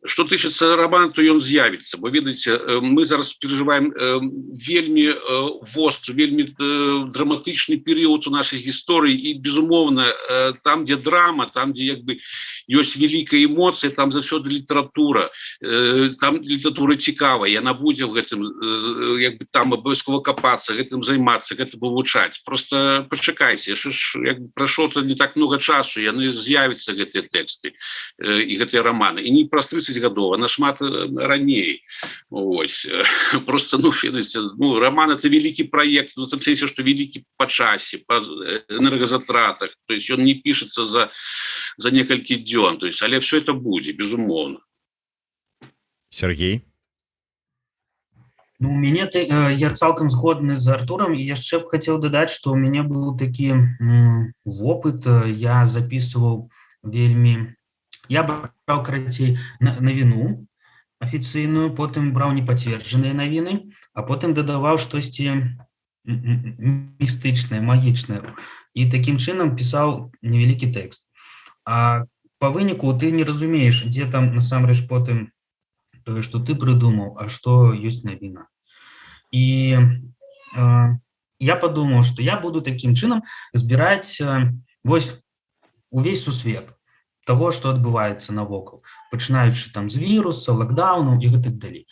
Што тычыцца романа, то ён з'явіцца, бо ведаеце, мы зараз перажываем вельмі востры, вельмі драматычны перыяд у нашай гісторыі, і безумоўна, там, дзе драма, там, дзе як бы ёсць вялікая эмоцыя, там заўсёды літаратура, там літаратура цікавая, яна будзе ў гэтым, як бы там абавязкова капацца, гэтым займацца, гэта вывучаць. Просто пачакайце, яшчэ ж як бы прайшло не так много часу, яны з'явяцца гэтыя тэксты і гэтыя романы, і не праз 30 гадоў, а нашмат раней. Ось. Просто, ну, ведаеце, ну, роман это вялікі праект, ну, в сэнсе, што вялікі па часе, па энергазатратах, то есть ён не пішацца за некалькі дзён, то есть, але все это будзе, безумоўна. Сергей? Ну, у мяне я цалкам згодны з Артурам, і яшчэ б хацеў дадаць, што у мяне быў такі вопыт, я записываў вельмі... Я браў, карацей, навіну афіцыйную, потым браў непацверджаныя навіны, а потым дадаваў штосьці містычнае, магічнае. І такім чынам пісаў невялікі тэкст. А па выніку ты не разумееш, дзе там насамрэч потым тое, што ты прыдумаў, а што ёсць навіна. І я падумаў, што я буду такім чынам збіраць вось увесь сусвет того, што адбываецца навокал, пачынаючы там з віруса, лакдаўнаў і гэтак далей.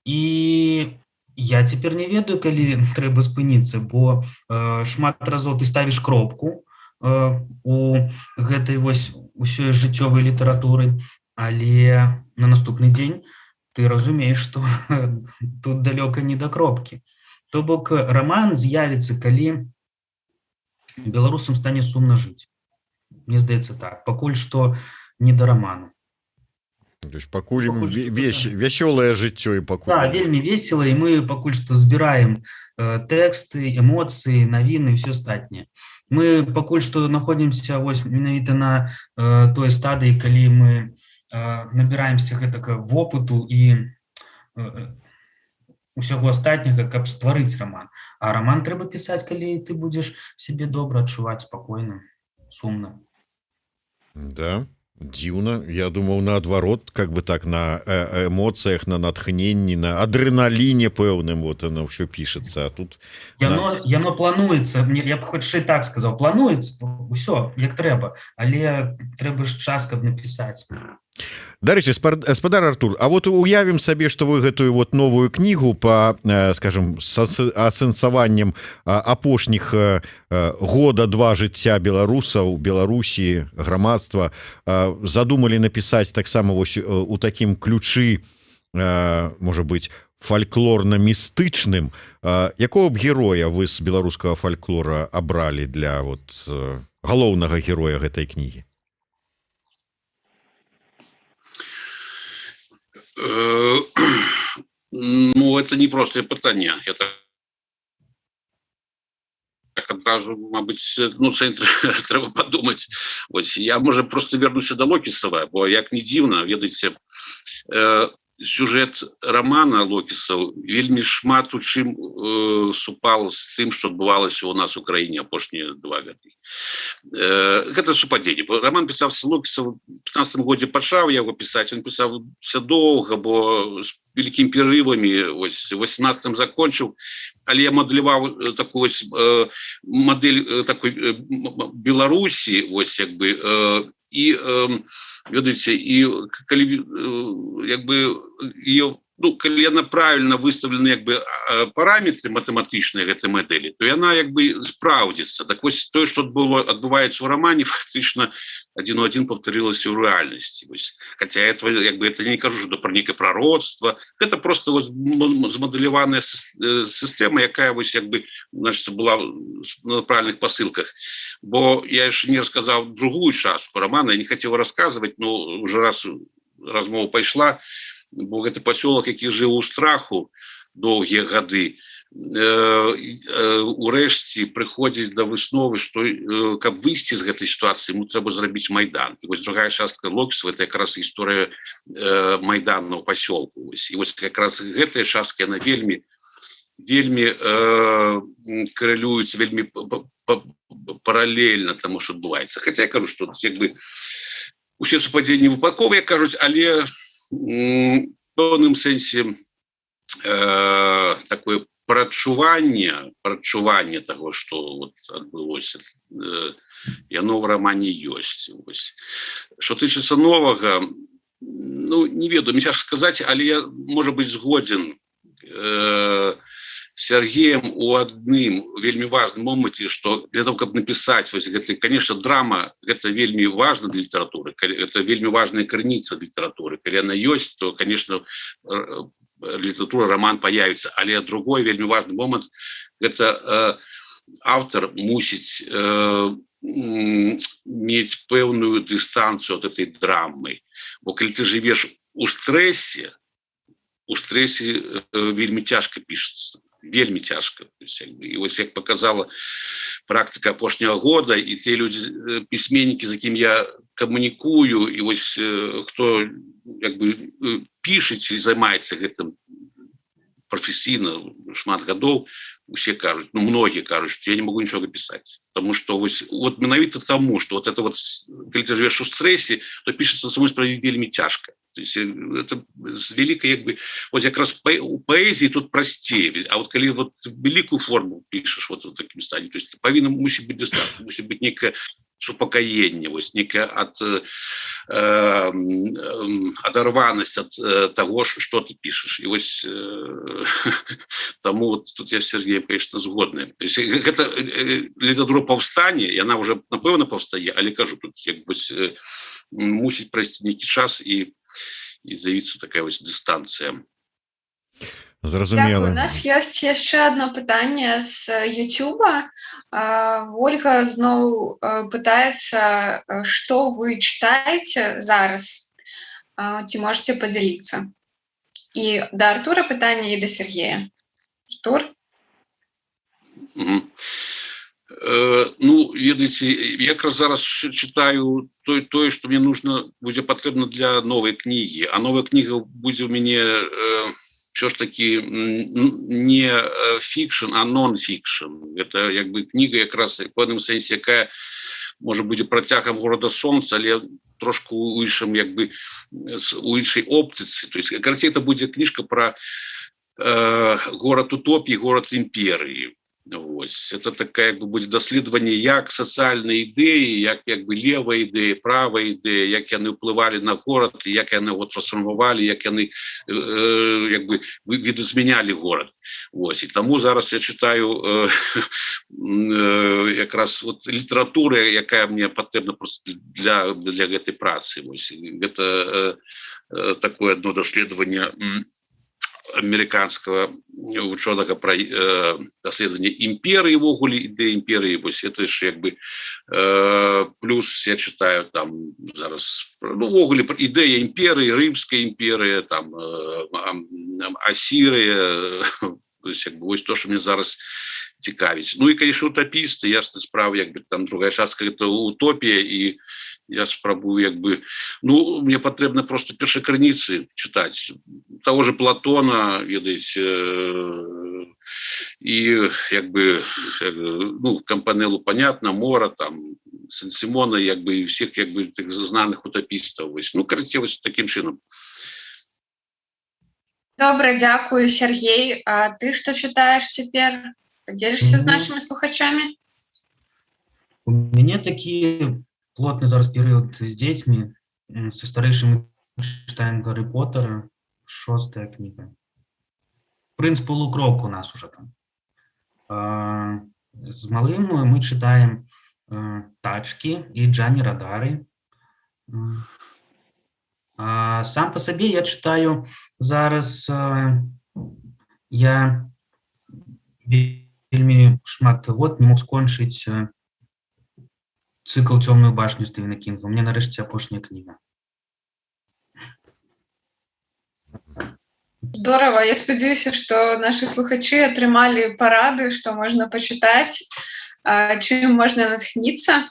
І я цяпер не ведаю, калі трэба спыніцца, бо шмат разоў ты ставіш кропку у гэтай вось усёй жыццёвай літаратуры, але на наступны дзень ты разумееш, што тут далёка не да кропкі. То бок роман з'явіцца, калі беларусам стане сумна жыць. Мне здаецца так. Пакуль што не да роману. То есть пакуль вясёлае жыццё і пакуль. Да, вельмі весела, і мы пакуль што збіраем тэксты, эмоцыі, навіны і ўсё астатняе. Мы пакуль што знаходзімся вось менавіта на той стадыі, калі мы набіраемся гэтага вопыту і усяго астатняга, каб стварыць роман. А роман трэба пісаць, калі ты будзеш сябе добра адчуваць, спакойна, сумна. Да. Дзіўна, я думаў наадварот, как бы так на эмоцыях, на натхненні, на адреналіне пэўным вот оно ўсё пішацца, а тут яно плануецца, я б хоць і так сказаў, плануецца ўсё як трэба, але трэба ж час, каб напісаць. Дарэчы, гаспадар Артур, а вот уявім сабе, што вы гэтую вот новую кнігу по, скажем, асэнсаваннем апошніх года-два жыцця беларусаў, Беларусі, грамадства задумалі напісаць таксама вось у такім ключы, можа быць, фальклорна-містычным. Якого б героя вы з беларускага фальклора абралі для вот галоўнага героя гэтай кнігі? Ну, это не простое пытание. Это так одразу, мабуть, ну, це треба подумати. Ось, я, може, просто вернуся до Локісова, бо, як не дивно, ведаеце, сюжет романа Локісаў вельмі шмат у чым супал з тым, што адбывалася у нас у краіне апошнія 2 гады. Гэта супадзенне. Роман пісаўся Локісаў у 15 годзе пачаў яго пісаць, ён пісаўся доўга, бо з вялікімі перырывамі, ось, у 18-м закончыў, але я мадэляваў такую мадэль такой Беларусі, ось, як бы, і ведаеце, і калі як бы ее, ну, калі яна правильно выставлена як бы параметры матэматычныя гэтай мадэлі, то яна як бы спраўдзіцца. Так вось тое, што адбываецца ў рамане, фактычна один у один повторилось в реальности. Хотя это, как бы, это не кажу, что про некое пророцтво. Это просто вот змоделированная система, якая, как бы, значит, была на правильных посылках. Бо я еще не рассказал другую частку романа, я не хотел рассказывать, но уже раз размова пошла, бо это поселок, який жил у страху долгие годы, урэшце прыходзіць да высновы, што каб выйсці з гэтай сітуацыі, ему трэба зрабіць майдан. І вось другая частка Локісава — это якраз гісторыя майдану ў пасёлку. І вось якраз гэтая частка, яна вельмі карэлюецца, вельмі паралельна таму, што адбываецца. Хаця я кажу, што як бы усе супадзенні выпадковыя, кажуць, але в пэўным сэнсе такое прачуванне того, што вот адбылося, яно ў рамане ёсць. Што тычыцца новага, ну, не ведаю, мне цяжка сказаць, але я, можа быць, згодзін з Сергеем у адным вельмі важным моманце, што для того, каб напісаць вось гэта, конечно, драма, гэта вельмі важна для літаратуры, это вельмі важная крыніца літаратуры. Калі яна ёсць, то, конечно, литература, роман появится. Але другой вельмі важный момент — это автор мусіць мець пэўную дыстанцыю от этой драмы. Бо калі ты живешь у стрессе вельмі цяжка пишется. Вельмі цяжка. І вось як показала практика апошняга года, і те люди, письменники, за кім я камунікую, і вось хто як бы пішыць і займаецца гэтым професійна шмат гадоў, усе кажуць, ну, многие кажуць, что я не могу ничего писать. Потому что вот менавіта тому, что вот это вот, калі ты живешь у стрессе, то пишется самой справе вельмі цяжка. То есть это з великой, як бы, вот якраз у поэзии тут простее, а вот калі вот великую форму пишешь вот в таким стане, то есть повинна мусить быть дистанция, мусить быть некая супакаенне, вось некая адарванасць ад того, что ты пишешь. І вось таму вот тут я с Сергеем, конечно, згодны. То есть гэта літаратура паўстання, яна уже напэўна паўстае, але кажу, тут як бы мусіць прайсці нейкі час і з'явіцца такая вось дыстанцыя. Зразумела. У нас ёсць яшчэ одно пытанне з Ютуба. Ольга зноў пытаецца, што вы читаеце зараз, ці можете подзяліцца. І да Артура пытанне, і да Сергея. Артур? Ну, ведаеце, я якраз зараз читаю тое, што мне нужно будзе патрэбна для новай кнігі. А новая кніга будзе ў мяне все ж таки не фікшн, а нон-фікшн. Это як бы кніга якраз в пэўным сэнсе, якая можа будзе працягам «Горада Сонца», але трошку у іншым як бы у іншай оптыцы. То есть карацей это будзе кніжка про город утопии, город империи. Вось. Это такая як бы будзе даследаванне як сацыяльныя ідэі, як бы левая ідэя, правая ідэя, як яны ўплывалі на горад, як яны его трансформавалі, як яны як бы відазмянялі горад. Вось. І таму зараз я читаю якраз вот літаратура, якая мне патрэбна просто для гэтай працы. Вось. Гэта такое одно даследаванне американского ученого про доследование империи, ввогуле идеи империи. Это ж как бы плюс я читаю там зараз, ну, ввогуле идея империи, Римская империя, там Ассирия, то есть как бы вот то, что мне зараз цікавіць. Ну и, конечно, утописты, ясна справа, як бы там другая частка это утопия, и я спрабую як бы, ну, мне патрэбна просто першакрыніцы чытаць того же Платона, ведаеце, и як бы, ну, Кампанеллу понятно, Мора, там Сен-Симона, як бы и всех як бы так знаных утопістаў. Ну, короче, вось таким чынам. Добра, дзякую, Сергей. А ты што чытаеш цяпер? Подзелішся з нашими слухачамі? У меня такие плотный зараз период с детьми. Со старейшим мы читаем Гарри Поттера, 6-я книга. Принц Полукровка у нас уже там. С малым мы читаем Тачки и Джанни Радары. Сам по себе я читаю зараз, я вельмі шмат год не мог скончыць цикл «Темную башню» Стивена Кинга. У меня нарэшце апошняя книга. Здорово. Я спадзяюся, што нашы слухачы атрымалі парады, што можна пачытаць, чым можна натхніцца.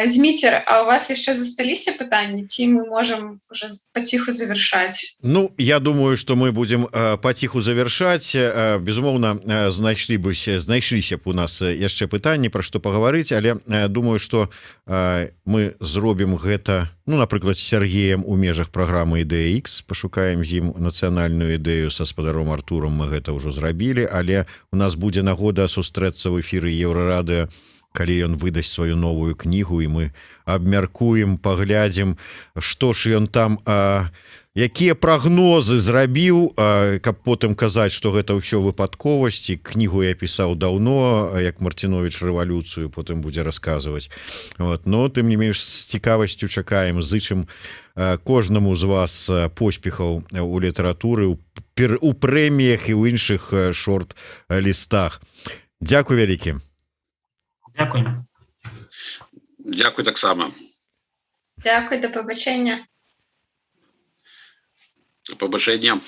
Зміцер, а у вас яшчэ засталіся пытанні, ці мы можам уже паціху завершаць? Ну, я думаю, что мы будем паціху завершаць. Безумоўна, знайшліся б у нас яшчэ пытанні, пра што пагаварыць, але думаю, что мы зробім гэта, ну, напрыклад, з Сергеем у межах праграмы «Ідэя X», пашукаем з ім нацыянальную ідэю са спадаром Артуром, мы гэта ўжо зрабілі, але у нас будзе нагода сустрэцца ў эфіры Еўрарадыё, калі ён выдасць сваю новую кнігу, і мы абмяркуем, паглядзім, што ж ён там, якія прагнозы зрабіў, каб потым казаць, што гэта ўсё выпадковасці. Кнігу я пісаў даўно, як Марціновіч рэвалюцыю, потым будзе расказваць. Вот. Но тым не менш з цікавасцю чакаем, зычым кожнаму з вас поспехаў у літаратуры, у прэміях і ў іншых шорт-лістах. Дзякуй вялікі. Дякую. Дякую таксама. Дякую, да пабачэння. До побачення.